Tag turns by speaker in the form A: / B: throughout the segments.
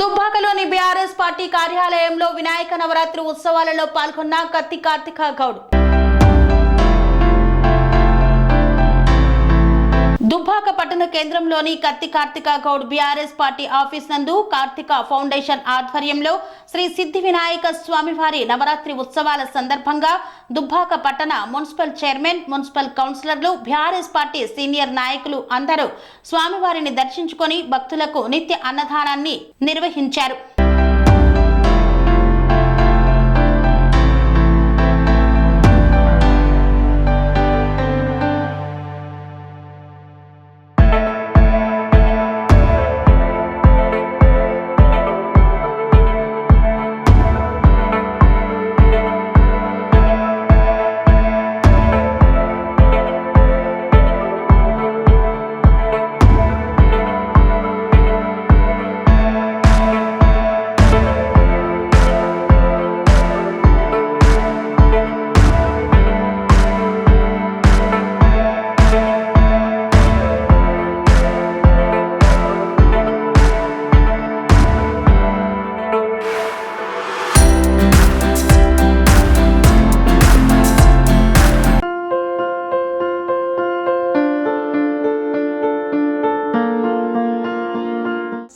A: దుబ్బాకలోని BRS party కార్యాలయంలో వినాయక నవరాత్రి ఉత్సవాలలో పాల్గొన్న కత్తి కార్తిక గౌడ్. దుబ్బాక పట్టణ కేంద్రంలోని కత్తి Karthika Goud BRS party office నందు కార్తిక ఫౌండేషన్ ఆధ్వర్యంలో శ్రీ సిద్ధి వినాయక స్వామివారి నవరాత్రి ఉత్సవాల సందర్భంగా దుబ్బాక పట్టణ మున్సిపల్ చైర్మన్, మున్సిపల్ కౌన్సిలర్లు, బీఆర్ఎస్ పార్టీ సీనియర్ నాయకులు అందరూ స్వామివారిని దర్శించుకొని భక్తులకు నిత్య అన్నదానాన్ని నిర్వహించారు.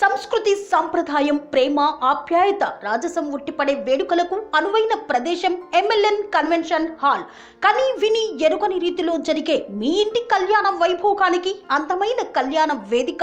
A: సంస్కృతి, సంప్రదాయం, ప్రేమ, ఆప్యాయత, రాజసం ఉట్టిపడే వేడుకలకు అనువైన ప్రదేశం ఎంఎల్ఎన్ కన్వెన్షన్ హాల్. కని విని ఎరుగని రీతిలో జరిగే మీ ఇంటి కళ్యాణ వైభోగానికి అందమైన కళ్యాణ వేదిక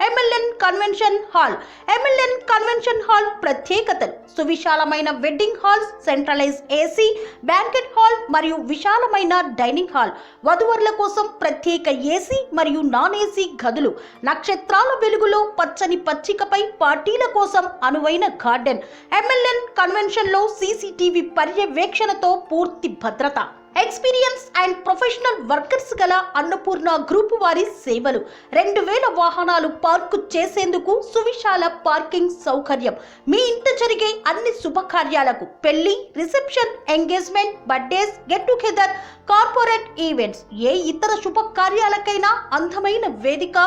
A: MLN convention hall. MLN convention hall ప్రత్యేకతలు: సువిశాలమైన wedding halls, centralize AC banquet hall మరియు విశాలమైన డైనింగ్ హాల్, వధువరుల కోసం ప్రత్యేక ఏసీ మరియు నాన్ ఏసీ గదులు, నక్షత్రాల వెలుగులో పచ్చని పచ్చికపై పార్టీల కోసం అనువైన గార్డెన్. ఎంఎల్ఎన్ కన్వెన్షన్ లో సీసీటీవీ పర్యవేక్షణతో పూర్తి భద్రత. ఎక్స్పీరియన్స్ అండ్ ప్రొఫెషనల్ వర్కర్స్ గల అన్నపూర్ణ గ్రూప్ వారి సేవలు. 2000 వాహనాలు పార్కు చేసేందుకు సువిశాల పార్కింగ్ సౌకర్యం. మీ ఇంట జరిగే అన్ని శుభకార్యాలకు, పెళ్లి, reception, engagement, birthdays, get together, corporate events, ఏ ఇతర శుభకార్యాలకైనా అందమైన వేదిక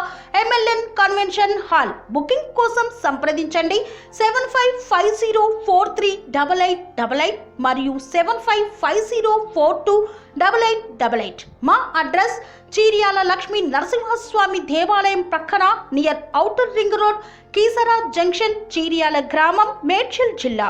A: ఎంఎల్ఎన్ కన్వెన్షన్ హాల్. బుకింగ్ కోసం సంప్రదించండి 7550438888 మరియు 7550428888. మా అడ్రస్ చీర్యాల లక్ష్మీ నరసింహస్వామి దేవాలయం ప్రక్కన, near outer ring road, Keesara junction, Cheeryal గ్రామం, మేడ్చల్ జిల్లా.